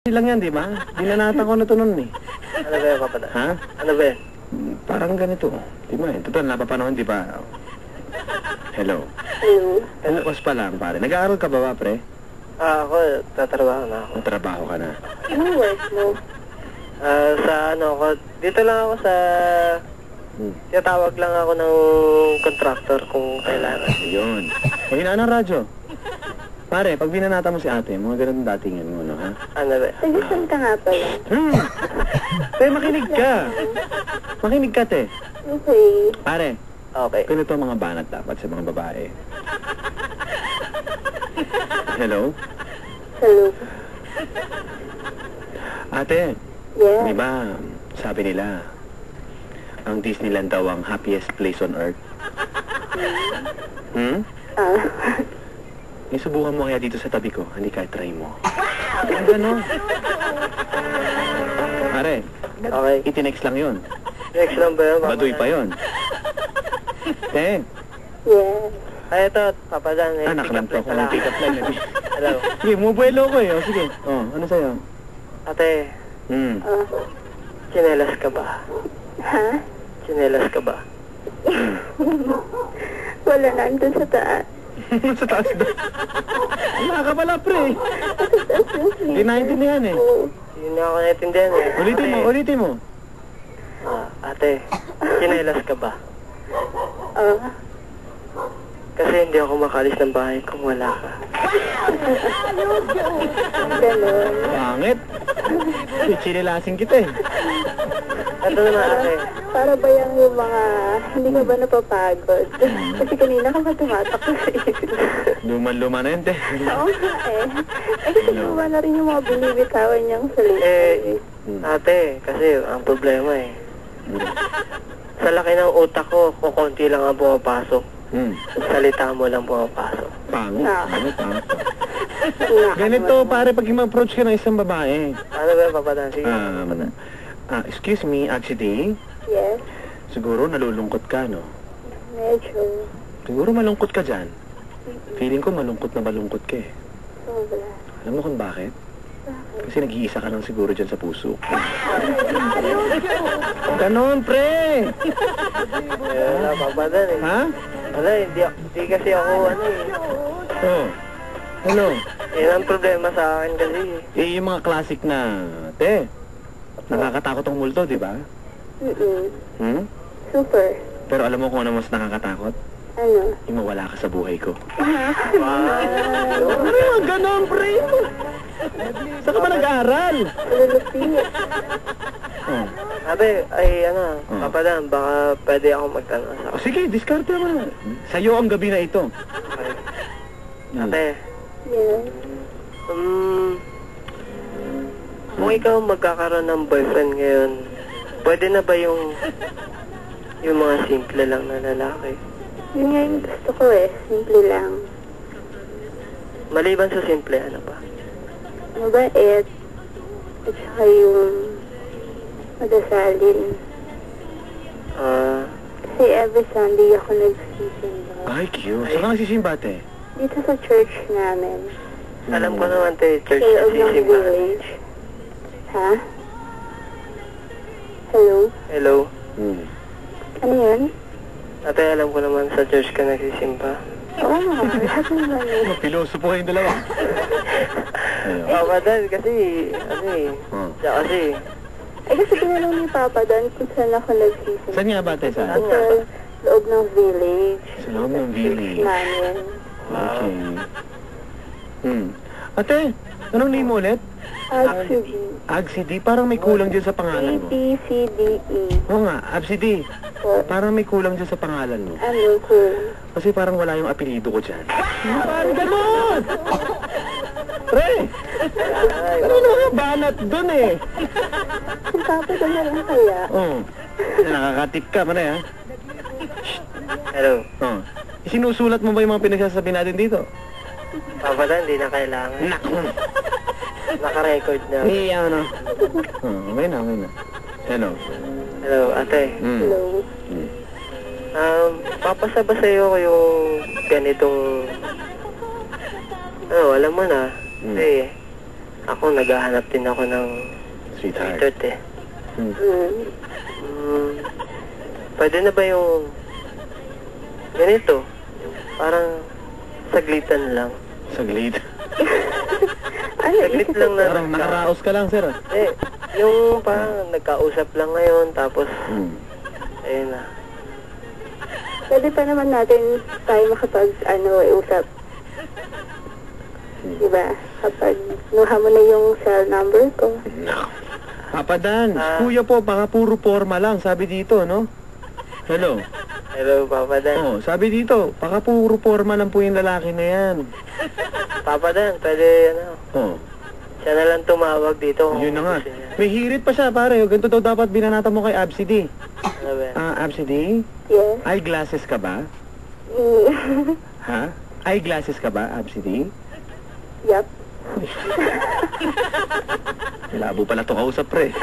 lang yan, di ba? Dinanatan ko na ito nun eh. Ano ba yung kapatid? Ha? Ano ba yun? Parang ganito. Di ba? Total, napapanahon, di ba? Hello. Hello. Bukas pa lang, pare. Nag-aaral ka ba, pre? Ako, tatrabaho na ako. Trabaho ka na. Anong work mo? Sa ano ako, dito lang ako sa... Tinatawag lang ako ng contractor kung kailangan. Yun. Mahina ng radyo. Pare, pag binanata mo si ate, mga ganun datingan mo, no, ha? Ano ba? Tagisan ka nga pala. Te, makinig ka. Makinig ka, te. Okay. Pare, Okay. ganito ang mga banat dapat sa mga babae. Hello? Hello. Ate, Yeah. di ba, sabi nila, ang Disneyland daw ang happiest place on earth. Ah. Subukan mo kaya dito sa tabi ko. Hindi ka, try mo. Ang gano'n. Pare, Okay. itinext lang yun. Next lang ba yun? Baduy pa yun. Eh, Yeah. Ay, ito, papadan. anak lang to. Kung pick up line. Hello. Sige, mubuelo ko eh. O, sige. Oh, ano sa'yo? Ate, chinelas ka ba? Ha? Chinelas ka ba? Wala na, andun sa taas. Sa taas doon. Wala ka pala, pre. Hindi naintindihan eh. Oo. Hindi na ako naintindihan eh. Ulitin mo, ulitin mo. Ate, chinelas ka ba? Kasi hindi ako makalis ng bahay kung wala ka. Ganon. Pangit. Chinilasin kita eh. Ito naman ate. Para ba yung mga, hindi ka ba napapagod? Kasi kanina ka pa tumatakbo sa isip. Luman-luma na yun, te. Oo nga eh. Kasi gumawa na rin yung mga binibitawan niyang salita. Ate, kasi ang problema eh. Sa laki ng utak ko, kukunti lang ang pumapasok. Salita mo lang pumapasok. Pangit. Pangit, pangit. Ganito. Ganito, pare, pag mag-approach ka ng isang babae. Ano ba yung papadan? Sige, papadan. Excuse me, actually, Yes. siguro nalulungkot ka, no? Medyo. Siguro malungkot ka dyan. Feeling ko malungkot na malungkot ka eh. Sobra. Alam mo kung bakit? Kasi nag-iisa ka lang siguro dyan sa puso. Ganon, pre! Wala, papadan eh. Ha? Wala, hindi kasi ako ano eh. Oh. Ano? Yan ang problema sa akin kasi eh. Eh, yung mga classic na, te, nakakatakot ang multo, di ba? Super. Pero alam mo kung ano mas nakakatakot? Ano? Yung mawala ka sa buhay ko. Wow. Ano yung ganon, pre? Saan ka ba nag-aaral? Lulupi. Oh. Ate, ay ano, papadan, baka pwede ako magtanong sa Sige, diskarte mo na. Sa'yo ang gabi na ito. Ate, Yes. kung ikaw magkakaroon ng boyfriend ngayon, pwede na ba yung mga simple lang na lalaki? Yun nga yung gusto ko eh. Simple lang. Maliban sa simple, ano pa? Mabait. At saka yung madasalin. Kasi every Sunday ako nagsisimba. Ay, cute. Saan ka nagsisimba, te? Dito sa church namin. Alam ko naman tayo, church Sa na loob ng sisimba. village. Ha? Hello? Hello? Ano yun? Ate, alam ko naman sa church ka nagsisimba. Oo nga. Lahat naman eh. Piloso po kayong dalawa. Papadan, kasi, ano eh. Siya kasi, Ay kasi tinanong ni Papa doon kung saan ako nagsisimba. Saan nga ba, te? Saan? Sa loob ng village. Sa loob ng village. Namin. Okay. Ate, anong name mo ulit? Absidi. Agsidi, parang may kulang dyan sa pangalan mo. A-B-C-D-E. Oo nga, Absidi. Po. Parang may kulang dyan sa pangalan mo. Ano ko? Kasi parang wala yung apelido ko dyan. Parang ganon! Pre! Ano mga banat dun eh? Si Papa doon na lang kaya. Oo. Nakakatip ka, pare ha? hello. Oo. Sinusulat mo ba yung mga pinagsasabi natin dito? Papadan, di na kailangan. Naku! Naka-record na. Iya, ano? Okay na, okay na. Hello. Hello, ate. Hello. Papasaba sa'yo ko yung ganitong... alam mo na. Kasi ako naghahanap din ako ng Sweetheart. sweetheart eh. Pwede na ba yung ganito? Parang saglitan lang. Saglit. Ano, Saglit lang na. Parang nakaraos ka lang, sir. Eh, yung parang nagkausap lang ngayon, tapos, ayun na. Pwede pa naman natin tayo usap. Diba? Kapag nuha mo na yung cell number ko. No. Papa Dan, kuya po, baka puro forma lang, sabi dito, no? Hello? Hello, Papa Dan. Oh, sabi dito, baka puro forma lang po yung lalaki na yan. Papa Dan, pwede, Oh, siya na lang tumawag dito. kung yun na nga. gusto niya. May hirit pa siya, pare. O, ganito daw dapat binanata mo kay Absidy. Ano ba yan? Absidy? Yes. Eyeglasses ka ba? Ha? Eyeglasses ka ba, Absidy? Yup. Labo pala to kausap, pre.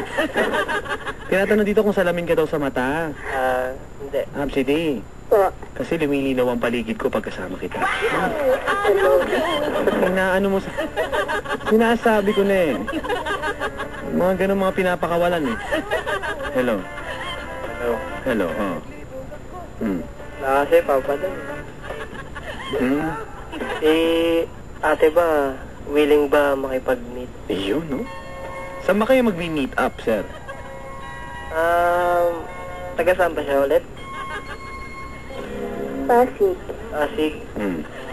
Tinatanong dito kung salamin ka daw sa mata. Hindi. Absidy, Po. kasi lumilinaw ang paligid ko pagkasama kita. Hello. Inaano mo sa... Sinasabi ko na eh. Mga ganun mga pinapakawalan eh. Hello? Hello. Hello, oh. Kasi, Papa Dan. Eh, ate ba, willing ba makipag-meet? Ayun, no? Saan ba kayo mag-meet up, sir? Taga saan ba siya ulit? Pasig. Pasig.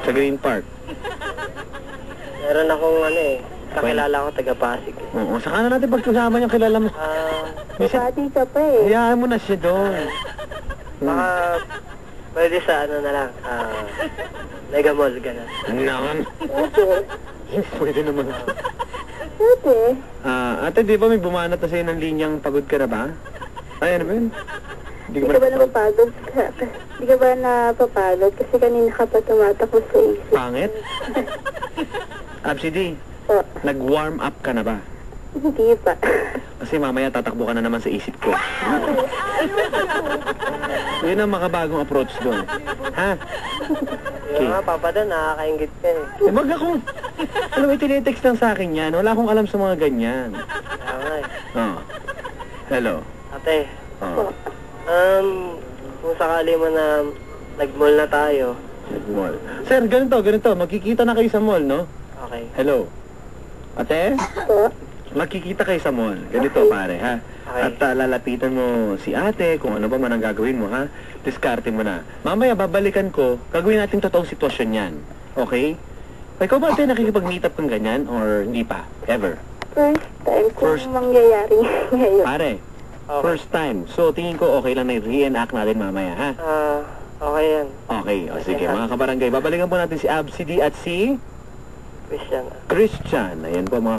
Sa Green Park. Meron akong kakilala ko taga Pasig. Oo, saka na natin pagkasama niyang kilala mo. Pati ka pa eh. Hayaan mo na siya doon. Baka, pwede sa na lang, Mega Mall, gano'n. Naman. Pwede. Pwede naman ito. Pwede. Ate, di ba may bumanat na sa'yo ng linyang pagod ka na ba? Ay, ano ba yun? Hindi ka ba napapagod? Hindi ka ba napapagod? Kasi kanina ka pa tumatakbo sa isip. Pangit? Absidy, Po. nag-warm up ka na ba? Hindi pa. Kasi mamaya tatakbo ka na naman sa isip ko. Yun ang makabagong approach doon. Ha? Yung mga Papa Dan, nakakaingit ka eh. Eh, wag akong... Alam mo, tinitext lang sa akin yan. Wala akong alam sa mga ganyan. Kaya nga eh. Oh. Hello. Ate, Oh. kung sakali mo na nag-mall na tayo, Nag-mall. Sir, ganito. Magkikita na kayo sa mall, no? okay. Hello. Ate? Po. Magkikita kayo sa mall. Ganito, pare, ha? Okay. At lalapitan mo si ate, kung ano ba man ang gagawin mo, ha? Diskarte mo na. Mamaya, babalikan ko, gagawin natin totoong sitwasyon yan. Okay? Ikaw ba, ate, nakikipag-meet up kang ganyan? Or hindi pa? Ever? First time kung First. mangyayari ngayon. Pare, Okay. first time. So, tingin ko okay lang na i-reenact natin mamaya, ha? Okay yan. Okay, o sige, mga kabarangay, babalikan po natin si Absidy at si Christian. Christian. Ayan po, mga